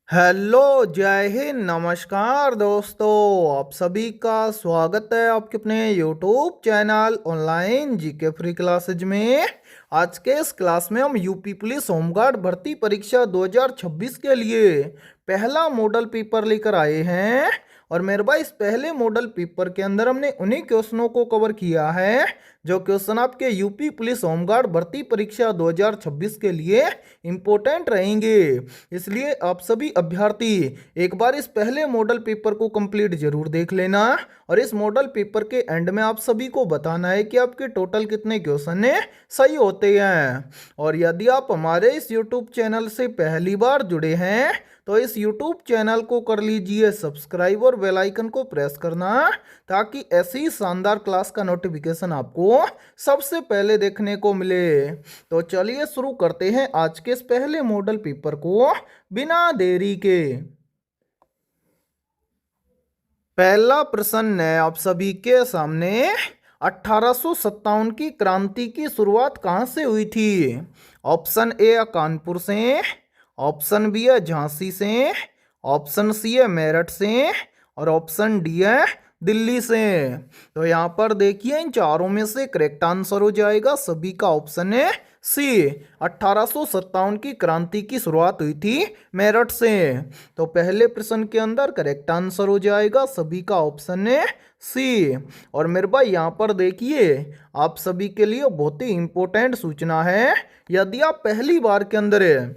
Hello, जय हिंद, नमस्कार दोस्तों। आप सभी का स्वागत है आपके अपने YouTube channel online GK free classes में। आज के इस क्लास में हम यूपी पुलिस होमगार्ड भर्ती परीक्षा 2026 के लिए पहला मॉडल पेपर लेकर आए हैं। और मेरे भाई, इस पहले मॉडल पेपर के अंदर हमने उन्हीं क्वेश्चनों को कवर किया है जो क्वेश्चन आपके यूपी पुलिस होमगार्ड भर्ती परीक्षा 2026 के लिए इम्पोर्टेंट रहेंगे। इसलिए आप सभी अभ्यर्थी एक बार इस पहले मॉडल पेपर को कंप्लीट जरूर देख लेना। और इस मॉडल पेपर के एंड में आप सभी को बताना है कि आपके टोटल कितने क्वेश्चन सही होते हैं। और यदि आप हमारे इस यूट्यूब चैनल से पहली बार जुड़े हैं तो इस यूट्यूब चैनल को कर लीजिए सब्सक्राइब और बेल आइकन को प्रेस करना, ताकि ऐसी शानदार क्लास का नोटिफिकेशन आपको सबसे पहले देखने को मिले। तो चलिए शुरू करते हैं आज के इस पहले मॉडल पेपर को बिना देरी के। पहला प्रश्न है आप सभी के सामने, 1857 की क्रांति की शुरुआत कहां से हुई थी? ऑप्शन ए है कानपुर से, ऑप्शन बी है झांसी से, ऑप्शन सी है मेरठ से, और ऑप्शन डी है दिल्ली से। तो यहाँ पर देखिए, इन चारों में से करेक्ट आंसर हो जाएगा सभी का ऑप्शन है सी। 1857 की क्रांति की शुरुआत हुई थी मेरठ से। तो पहले प्रश्न के अंदर करेक्ट आंसर हो जाएगा सभी का ऑप्शन है सी। और मेरे भाई, यहाँ पर देखिए, आप सभी के लिए बहुत ही इंपॉर्टेंट सूचना है। यदि आप पहली बार के अंदर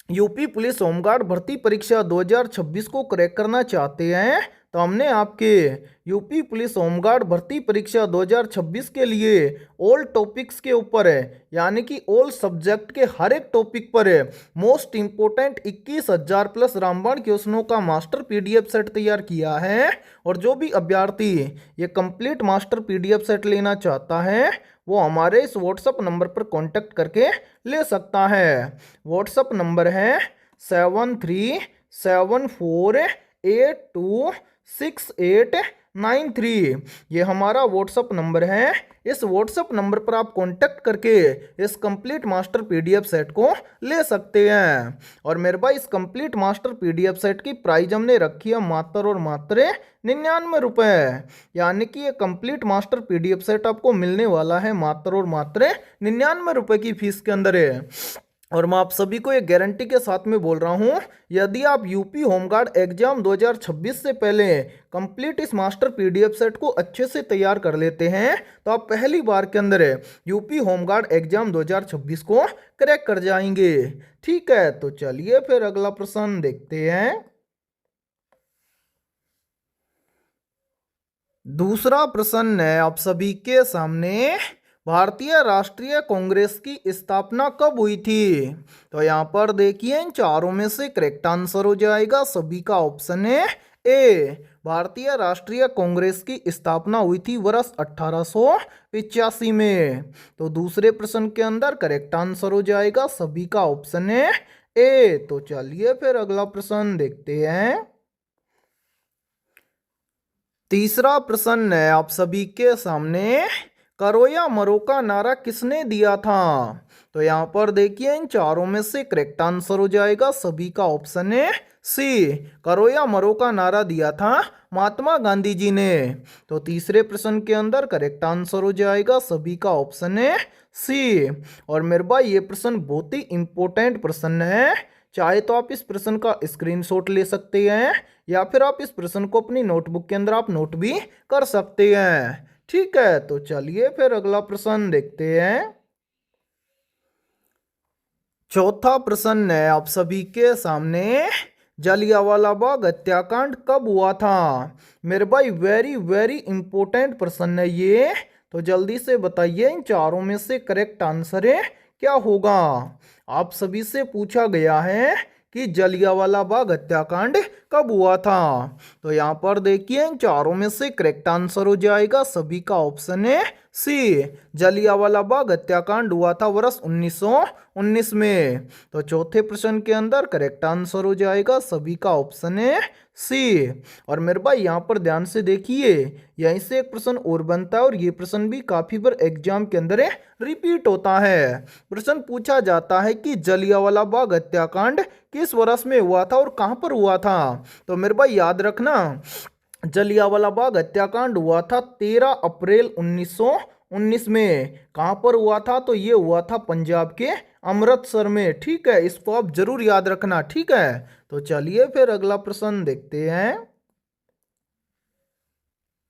यूपी पुलिस होमगार्ड भर्ती परीक्षा 2026 को क्रैक करना चाहते हैं तो हमने आपके यूपी पुलिस होमगार्ड भर्ती परीक्षा 2026 के लिए ऑल टॉपिक्स के ऊपर यानी कि ऑल सब्जेक्ट के हर एक टॉपिक पर मोस्ट इंपोर्टेंट 21,000 प्लस रामबाण क्वेश्चनों का मास्टर पीडीएफ सेट तैयार किया है। और जो भी अभ्यर्थी ये कंप्लीट मास्टर पीडीएफ सेट लेना चाहता है वो हमारे इस व्हाट्सएप नंबर पर कांटेक्ट करके ले सकता है। व्हाट्सएप नंबर है 7374826893। ये हमारा व्हाट्सएप नंबर है। इस व्हाट्सएप नंबर पर आप कांटेक्ट करके इस कंप्लीट मास्टर पीडीएफ सेट को ले सकते हैं। और मेरे भाई, इस कंप्लीट मास्टर पीडीएफ सेट की प्राइस हमने रखी है मात्र और मात्र 99 रुपए। यानी कि ये कंप्लीट मास्टर पीडीएफ सेट आपको मिलने वाला है मात्र और मात्र 99 रुपए की फीस के अंदर है। और मैं आप सभी को एक गारंटी के साथ में बोल रहा हूं, यदि आप यूपी होमगार्ड एग्जाम 2026 से पहले कंप्लीट इस मास्टर पीडीएफ सेट को अच्छे से तैयार कर लेते हैं तो आप पहली बार के अंदर यूपी होमगार्ड एग्जाम 2026 को क्रैक कर जाएंगे। ठीक है, तो चलिए फिर अगला प्रश्न देखते हैं। दूसरा प्रश्न है आप सभी के सामने, भारतीय राष्ट्रीय कांग्रेस की स्थापना कब हुई थी? तो यहाँ पर देखिए, इन चारों में से करेक्ट आंसर हो जाएगा सभी का ऑप्शन है ए। भारतीय राष्ट्रीय कांग्रेस की स्थापना हुई थी वर्ष 1885 में। तो दूसरे प्रश्न के अंदर करेक्ट आंसर हो जाएगा सभी का ऑप्शन है ए। तो चलिए फिर अगला प्रश्न देखते हैं। तीसरा प्रश्न है आप सभी के सामने, करो या मरो का नारा किसने दिया था? तो यहाँ पर देखिए, इन चारों में से करेक्ट आंसर हो जाएगा सभी का ऑप्शन है सी। करो या मरो का नारा दिया था महात्मा गांधी जी ने। तो तीसरे प्रश्न के अंदर करेक्ट आंसर हो जाएगा सभी का ऑप्शन है सी। और मेरे भाई, ये प्रश्न बहुत ही इंपॉर्टेंट प्रश्न है। चाहे तो आप इस प्रश्न का स्क्रीनशॉट ले सकते हैं या फिर आप इस प्रश्न को अपनी नोटबुक के अंदर आप नोट भी कर सकते हैं। ठीक है, तो चलिए फिर अगला प्रश्न देखते हैं। चौथा प्रश्न है आप सभी के सामने, जलियांवाला बाग हत्याकांड कब हुआ था? मेरे भाई, वेरी वेरी इंपॉर्टेंट प्रश्न है ये। तो जल्दी से बताइए, इन चारों में से करेक्ट आंसर है क्या होगा? आप सभी से पूछा गया है कि जलियांवाला बाग हत्याकांड कब हुआ था। तो यहाँ पर देखिए, इन चारों में से करेक्ट आंसर हो जाएगा सभी का ऑप्शन है सी। जलियांवाला बाग हत्याकांड हुआ था वर्ष 1919 में। तो चौथे प्रश्न के अंदर करेक्ट आंसर हो जाएगा सभी का ऑप्शन है सी। और मेरे भाई, यहाँ पर ध्यान से देखिए, यहीं से एक प्रश्न और बनता है और ये प्रश्न भी काफी बार एग्जाम के अंदर रिपीट होता है। प्रश्न पूछा जाता है कि जलियांवाला बाग हत्याकांड किस वर्ष में हुआ था और कहां पर हुआ था? तो मेरे भाई याद रखना, जलियांवाला बाग हत्याकांड हुआ था 13 अप्रैल 1919 में। कहां पर हुआ था? तो ये हुआ था पंजाब के अमृतसर में। ठीक है, इसको आप जरूर याद रखना। ठीक है, तो चलिए फिर अगला प्रश्न देखते हैं।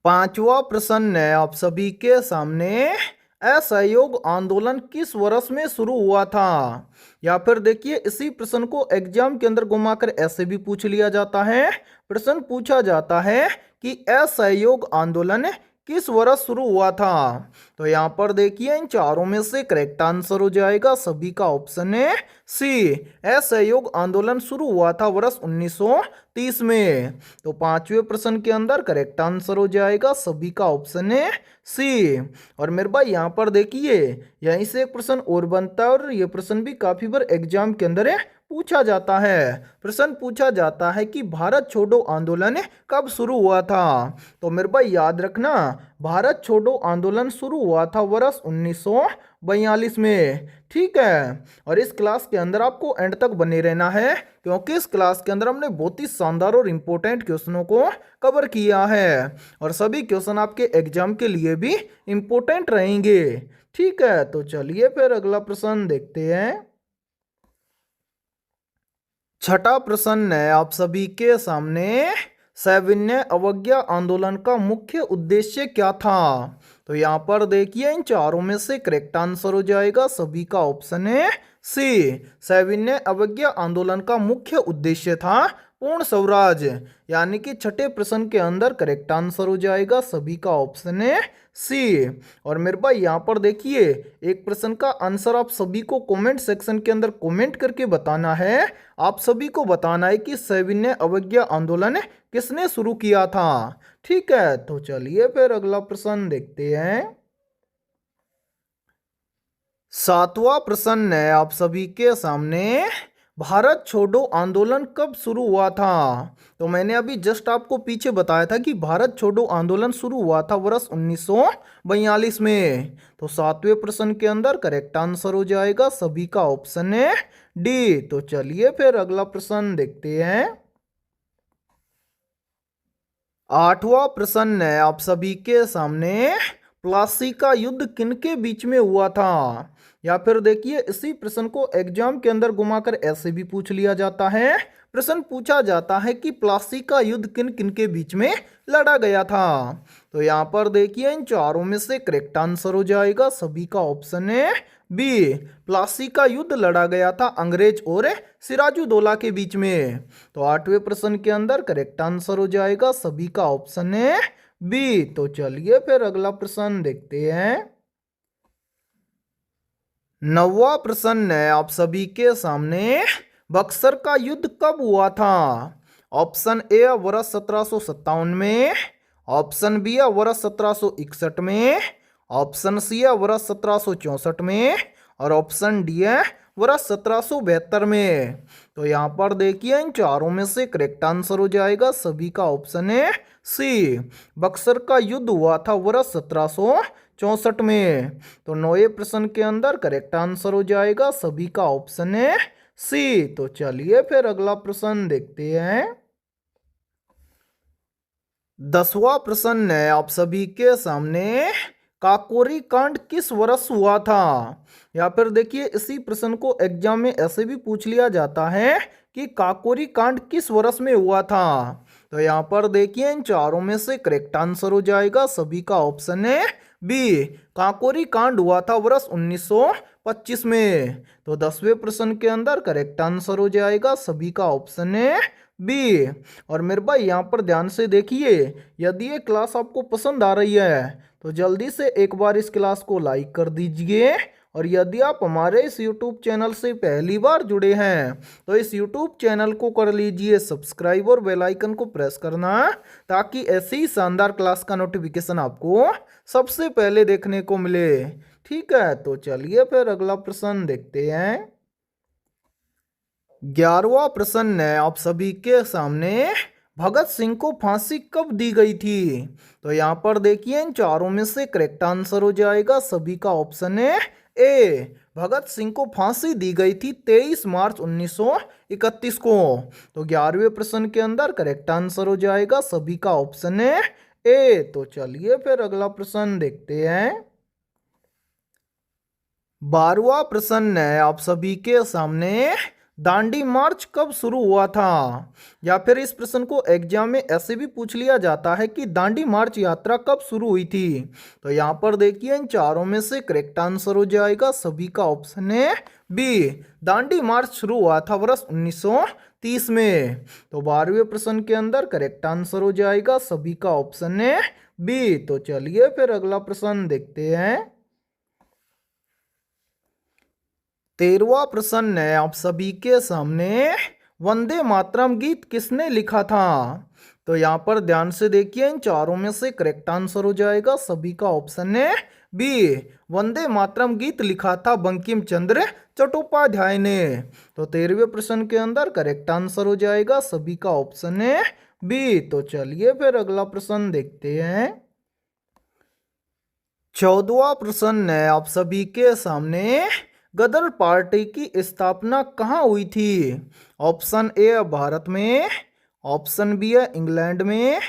पांचवा प्रश्न है आप सभी के सामने, असहयोग आंदोलन किस वर्ष में शुरू हुआ था? या फिर देखिए, इसी प्रश्न को एग्जाम के अंदर घुमाकर ऐसे भी पूछ लिया जाता है। प्रश्न पूछा जाता है कि असहयोग आंदोलन किस वर्ष शुरू हुआ था? तो यहाँ पर देखिए, इन चारों में से करेक्ट आंसर हो जाएगा सभी का ऑप्शन है सी। असहयोग आंदोलन शुरू हुआ था वर्ष 1930 में। तो पांचवें प्रश्न के अंदर करेक्ट आंसर हो जाएगा सभी का ऑप्शन है सी। और मेरे भाई यहाँ पर देखिए, यहीं से एक प्रश्न और बनता है, और ये प्रश्न भी काफी बार एग्जाम के अंदर पूछा जाता है। प्रश्न पूछा जाता है कि भारत छोड़ो आंदोलन कब शुरू हुआ था? तो मेरे भाई याद रखना, भारत छोड़ो आंदोलन शुरू हुआ था वर्ष 1942 में। ठीक है, और इस क्लास के अंदर आपको एंड तक बने रहना है, क्योंकि इस क्लास के अंदर हमने बहुत ही शानदार और इंपॉर्टेंट क्वेश्चनों को कवर किया है, और सभी क्वेश्चन आपके एग्जाम के लिए भी इंपॉर्टेंट रहेंगे। ठीक है, तो चलिए फिर अगला प्रश्न देखते हैं। छठा प्रश्न है आप सभी के सामने, सविनय अवज्ञा आंदोलन का मुख्य उद्देश्य क्या था? तो यहाँ पर देखिए, इन चारों में से करेक्ट आंसर हो जाएगा सभी का ऑप्शन है सी। सविनय अवज्ञा आंदोलन का मुख्य उद्देश्य था पूर्ण स्वराज, यानी कि छठे प्रश्न के अंदर करेक्ट आंसर हो जाएगा सभी का ऑप्शन है सी। और मेरे भाई यहाँ पर देखिए, एक प्रश्न का आंसर आप सभी को कमेंट सेक्शन के अंदर कमेंट करके बताना है। आप सभी को बताना है कि सविनय अवज्ञा आंदोलन किसने शुरू किया था। ठीक है, तो चलिए फिर अगला प्रश्न देखते हैं। सातवां प्रश्न है आप सभी के सामने, भारत छोड़ो आंदोलन कब शुरू हुआ था? तो मैंने अभी जस्ट आपको पीछे बताया था कि भारत छोड़ो आंदोलन शुरू हुआ था वर्ष 1942 में। तो सातवें प्रश्न के अंदर करेक्ट आंसर हो जाएगा सभी का ऑप्शन है डी। तो चलिए फिर अगला प्रश्न देखते हैं। आठवां प्रश्न है आप सभी के सामने, प्लासी का युद्ध किनके बीच में हुआ था? या फिर देखिए, इसी प्रश्न को एग्जाम के अंदर घुमाकर ऐसे भी पूछ लिया जाता है। प्रश्न पूछा जाता है कि प्लासी का युद्ध किन किन के बीच में लड़ा गया था? तो यहाँ पर देखिए, इन चारों में से करेक्ट आंसर हो जाएगा सभी का ऑप्शन है बी। प्लासी का युद्ध लड़ा गया था अंग्रेज और सिराजुद्दौला के बीच में। तो आठवें प्रश्न के अंदर करेक्ट आंसर हो जाएगा सभी का ऑप्शन है बी। तो चलिए फिर अगला प्रश्न देखते हैं। नौवां प्रश्न है आप सभी के सामने, बक्सर का युद्ध कब हुआ था? ऑप्शन ए वर्ष 1757 में, ऑप्शन बी वर्ष 1761 में, ऑप्शन सी वर्ष 1764 में, और ऑप्शन डी है वर्ष 1772 में। तो यहाँ पर देखिए, इन चारों में से करेक्ट आंसर हो जाएगा सभी का ऑप्शन है सी। बक्सर का युद्ध हुआ था वर्ष 1764 में। तो नौवें प्रश्न के अंदर करेक्ट आंसर हो जाएगा सभी का ऑप्शन है सी। तो चलिए फिर अगला प्रश्न देखते हैं। 10वां प्रश्न है आप सभी के सामने, काकोरी कांड किस वर्ष हुआ था? या फिर देखिए, इसी प्रश्न को एग्जाम में ऐसे भी पूछ लिया जाता है कि काकोरी कांड किस वर्ष में हुआ था। तो यहाँ पर देखिए, इन चारों में से करेक्ट आंसर हो जाएगा सभी का ऑप्शन है बी। काकोरी कांड हुआ था वर्ष 1925 में। तो 10वें प्रश्न के अंदर करेक्ट आंसर हो जाएगा सभी का ऑप्शन है बी। और मेरे भाई यहाँ पर ध्यान से देखिए, यदि ये क्लास आपको पसंद आ रही है तो जल्दी से एक बार इस क्लास को लाइक कर दीजिए, और यदि आप हमारे इस YouTube चैनल से पहली बार जुड़े हैं तो इस YouTube चैनल को कर लीजिए सब्सक्राइब और बेल आइकन को प्रेस करना, ताकि ऐसी ही शानदार क्लास का नोटिफिकेशन आपको सबसे पहले देखने को मिले। ठीक है, तो चलिए फिर अगला प्रश्न देखते हैं। 11वां प्रश्न है आप सभी के सामने, भगत सिंह को फांसी कब दी गई थी? तो यहाँ पर देखिए, इन चारों में से करेक्ट आंसर हो जाएगा सभी का ऑप्शन है ए। भगत सिंह को फांसी दी गई थी 23 मार्च 1931 को। तो 11वें प्रश्न के अंदर करेक्ट आंसर हो जाएगा सभी का ऑप्शन है ए। तो चलिए फिर अगला प्रश्न देखते हैं। 12वां प्रश्न है आप सभी के सामने, दांडी मार्च कब शुरू हुआ था? या फिर इस प्रश्न को एग्जाम में ऐसे भी पूछ लिया जाता है कि दांडी मार्च यात्रा कब शुरू हुई थी। तो यहाँ पर देखिए इन चारों में से करेक्ट आंसर हो जाएगा सभी का ऑप्शन है बी। दांडी मार्च शुरू हुआ था वर्ष 1930 में। तो 12वें प्रश्न के अंदर करेक्ट आंसर हो जाएगा सभी का ऑप्शन है बी। तो चलिए फिर अगला प्रश्न देखते हैं। 13वां प्रश्न है आप सभी के सामने, वंदे मातरम गीत किसने लिखा था? तो यहाँ पर ध्यान से देखिए इन चारों में से करेक्ट आंसर हो जाएगा सभी का ऑप्शन है बी। वंदे मातरम गीत लिखा था बंकिम चंद्र चट्टोपाध्याय ने। तो 13वें प्रश्न के अंदर करेक्ट आंसर हो जाएगा सभी का ऑप्शन है बी। तो चलिए फिर अगला प्रश्न देखते हैं। 14वां प्रश्न है आप सभी के सामने, गदर पार्टी की स्थापना कहाँ हुई थी? ऑप्शन ए है भारत में, ऑप्शन बी है इंग्लैंड में,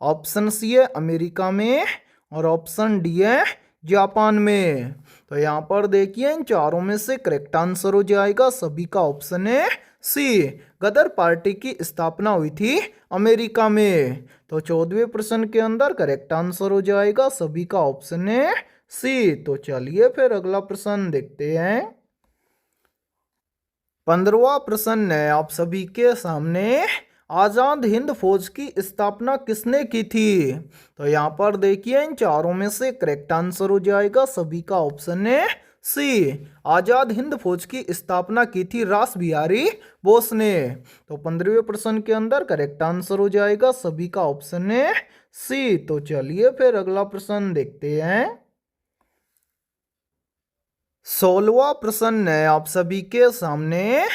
ऑप्शन सी है अमेरिका में और ऑप्शन डी है जापान में। तो यहाँ पर देखिए इन चारों में से करेक्ट आंसर हो जाएगा सभी का ऑप्शन है सी। गदर पार्टी की स्थापना हुई थी अमेरिका में। तो 14वें प्रश्न के अंदर करेक्ट आंसर हो जाएगा सभी का ऑप्शन है सी। तो चलिए फिर अगला प्रश्न देखते हैं। 15वां प्रश्न है आप सभी के सामने, आजाद हिंद फौज की स्थापना किसने की थी? तो यहाँ पर देखिए इन चारों में से करेक्ट आंसर हो जाएगा सभी का ऑप्शन है सी। आजाद हिंद फौज की स्थापना की थी रास बिहारी बोस ने। तो 15वें प्रश्न के अंदर करेक्ट आंसर हो जाएगा सभी का ऑप्शन है सी। तो चलिए फिर अगला प्रश्न देखते हैं। 16वां प्रश्न है आप सभी के सामने,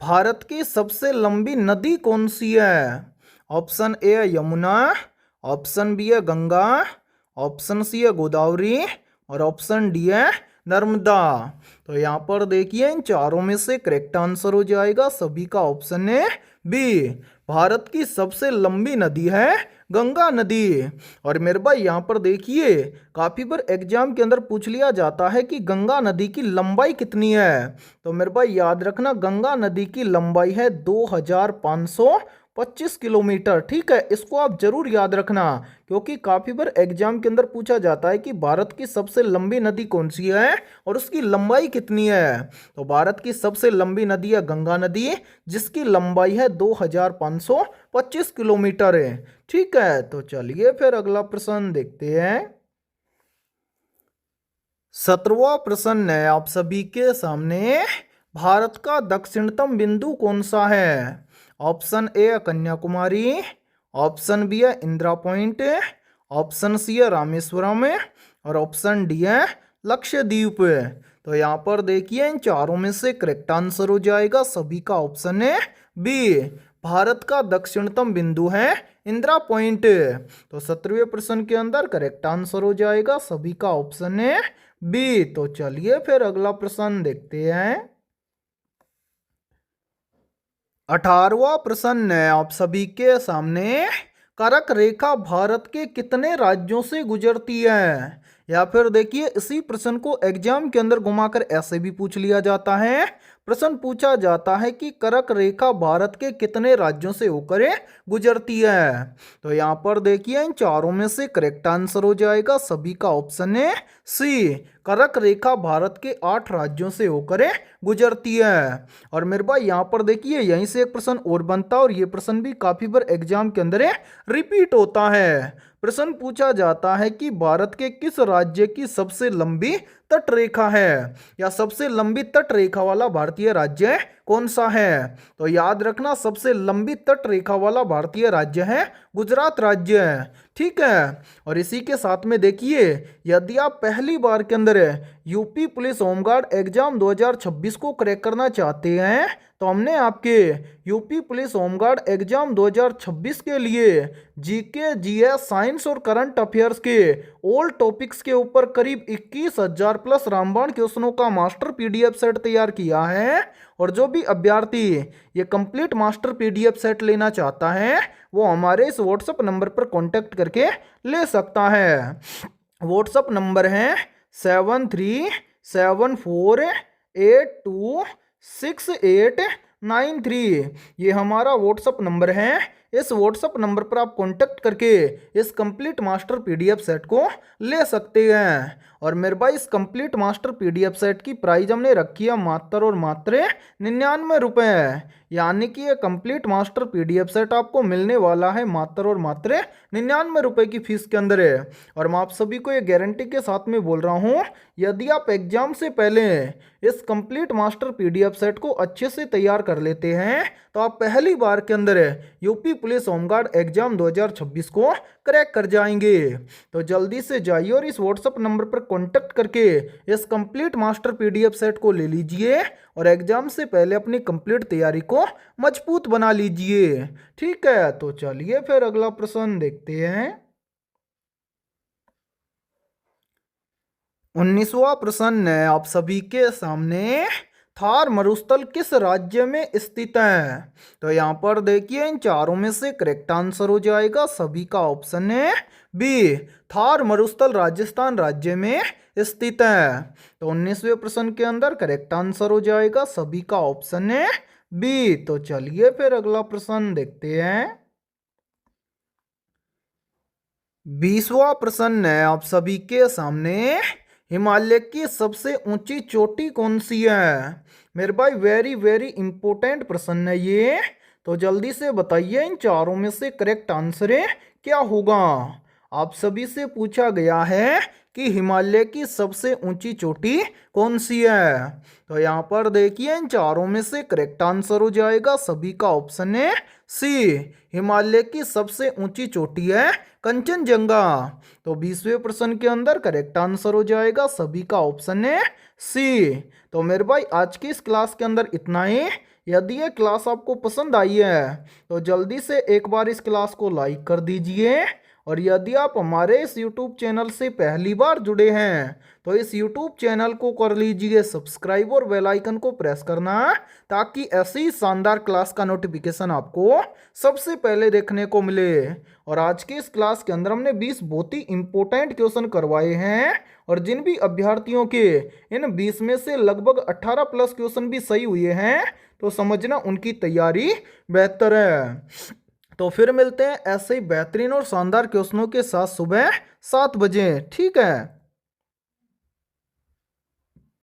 भारत की सबसे लंबी नदी कौन सी है? ऑप्शन ए है यमुना, ऑप्शन बी है गंगा, ऑप्शन सी है गोदावरी और ऑप्शन डी है नर्मदा। तो यहाँ पर देखिए इन चारों में से करेक्ट आंसर हो जाएगा सभी का ऑप्शन है बी। भारत की सबसे लंबी नदी है गंगा नदी। और मेरे भाई यहाँ पर देखिए काफी बार एग्जाम के अंदर पूछ लिया जाता है कि गंगा नदी की लंबाई कितनी है। तो मेरे भाई याद रखना गंगा नदी की लंबाई है 2525 किलोमीटर। ठीक है, इसको आप जरूर याद रखना क्योंकि काफी बार एग्जाम के अंदर पूछा जाता है कि भारत की सबसे लंबी नदी कौन सी है और उसकी लंबाई कितनी है। तो भारत की सबसे लंबी नदी है गंगा नदी जिसकी लंबाई है 2525 किलोमीटर है। ठीक है, तो चलिए फिर अगला प्रश्न देखते हैं। 17वां प्रश्न है आप सभी के सामने, भारत का दक्षिणतम बिंदु कौन सा है? ऑप्शन ए है कन्याकुमारी, ऑप्शन बी है इंदिरा पॉइंट, ऑप्शन सी है रामेश्वरम और ऑप्शन डी है लक्षद्वीप। तो यहाँ पर देखिए इन चारों में से करेक्ट आंसर हो जाएगा सभी का ऑप्शन है बी। भारत का दक्षिणतम बिंदु है इंदिरा पॉइंट। तो 17वें प्रश्न के अंदर करेक्ट आंसर हो जाएगा सभी का ऑप्शन है बी। तो चलिए फिर अगला प्रश्न देखते हैं। 18वां प्रश्न है आप सभी के सामने, कर्क रेखा भारत के कितने राज्यों से गुजरती है? या फिर देखिए इसी प्रश्न को एग्जाम के अंदर घुमाकर ऐसे भी पूछ लिया जाता है। प्रश्न पूछा जाता है कि कर्क रेखा भारत के कितने राज्यों से होकर गुजरती है। तो यहाँ पर देखिए इन चारों में से करेक्ट आंसर हो जाएगा सभी का ऑप्शन है सी। कर्क रेखा भारत के 8 राज्यों से होकर गुजरती है। और मेरे भाई यहाँ पर देखिए यहीं से एक प्रश्न और बनता है और ये प्रश्न भी काफी बार एग्जाम के अंदर रिपीट होता है। प्रश्न पूछा जाता है कि भारत के किस राज्य की सबसे लंबी तट रेखा है या सबसे लंबी तट रेखा वाला भारतीय राज्य कौन सा है? तो याद रखना सबसे लंबी तट रेखा वाला भारतीय राज्य है गुजरात राज्य। ठीक है, और इसी के साथ में देखिए यदि आप पहली बार के अंदर यूपी पुलिस होमगार्ड एग्जाम 2026 को क्रैक करना चाहते हैं तो हमने आपके यूपी पुलिस होमगार्ड एग्जाम 2026 के लिए जीके, जीएस, साइंस और करंट अफेयर्स के ऑल टॉपिक्स के ऊपर करीब 21,000 प्लस रामबाण क्वेश्चनों का मास्टर पीडीएफ सेट तैयार किया है। और जो भी अभ्यर्थी ये कंप्लीट मास्टर पीडीएफ सेट लेना चाहता है वो हमारे इस व्हाट्सएप नंबर पर कांटेक्ट करके ले सकता है। व्हाट्सएप नंबर है 7374826893। ये हमारा व्हाट्सएप नंबर है। इस व्हाट्सएप नंबर पर आप कांटेक्ट करके इस कंप्लीट मास्टर पीडीएफ सेट को ले सकते हैं। और मेरे भाई इस कंप्लीट मास्टर पीडीएफ सेट की प्राइस हमने रखी है मात्र और मात्र 99 रुपये। यानी कि ये कंप्लीट मास्टर पीडीएफ सेट आपको मिलने वाला है मात्र और मात्र 99 रुपये की फीस के अंदर है। और मैं आप सभी को ये गारंटी के साथ में बोल रहा हूँ, यदि आप एग्जाम से पहले इस कंप्लीट मास्टर पीडीएफ सेट को अच्छे से तैयार कर लेते हैं तो आप पहली बार के अंदर यूपी पुलिस होमगार्ड एग्जाम 2026 को क्रैक कर जाएंगे। तो जल्दी से जाइए और इस व्हाट्सएप नंबर पर कांटेक्ट करके इस कंप्लीट मास्टर पीडीएफ सेट को ले लीजिए और एग्जाम से पहले अपनी कंप्लीट तैयारी को मजबूत बना लीजिए। ठीक है, तो चलिए फिर अगला प्रश्न देखते हैं। 19वां प्रश्न है आप सभी के सामने, थार मरुस्थल किस राज्य में स्थित है? तो यहाँ पर देखिए इन चारों में से करेक्ट आंसर हो जाएगा सभी का ऑप्शन है बी, थार मरुस्थल राजस्थान राज्य में स्थित है। तो 19वें प्रश्न के अंदर करेक्ट आंसर हो जाएगा सभी का ऑप्शन है बी। तो चलिए फिर अगला प्रश्न देखते हैं। 20वां प्रश्न है आप सभी के सामने, हिमालय की सबसे ऊंची चोटी कौन सी है? मेरे भाई वेरी वेरी इंपॉर्टेंट प्रश्न है ये। तो जल्दी से बताइए इन चारों में से करेक्ट आंसर क्या होगा। आप सभी से पूछा गया है कि हिमालय की सबसे ऊंची चोटी कौन सी है। तो यहाँ पर देखिए इन चारों में से करेक्ट आंसर हो जाएगा सभी का ऑप्शन है सी, हिमालय की सबसे ऊंची चोटी है कंचनजंगा। तो 20वें प्रश्न के अंदर करेक्ट आंसर हो जाएगा सभी का ऑप्शन है सी। तो मेरे भाई आज की इस क्लास के अंदर इतना ही। यदि ये क्लास आपको पसंद आई है तो जल्दी से एक बार इस क्लास को लाइक कर दीजिए। और यदि आप हमारे इस YouTube चैनल से पहली बार जुड़े हैं तो इस YouTube चैनल को कर लीजिए सब्सक्राइब और बेल आइकन को प्रेस करना, ताकि ऐसी शानदार क्लास का नोटिफिकेशन आपको सबसे पहले देखने को मिले। और आज की इस क्लास के अंदर हमने 20 बहुत ही इंपॉर्टेंट क्वेश्चन करवाए हैं। और जिन भी अभ्यर्थियों के इन 20 में से लगभग 18 प्लस क्वेश्चन भी सही हुए हैं तो समझना उनकी तैयारी बेहतर है। तो फिर मिलते हैं ऐसे ही बेहतरीन और शानदार क्वेश्चनों के साथ सुबह 7 बजे। ठीक है।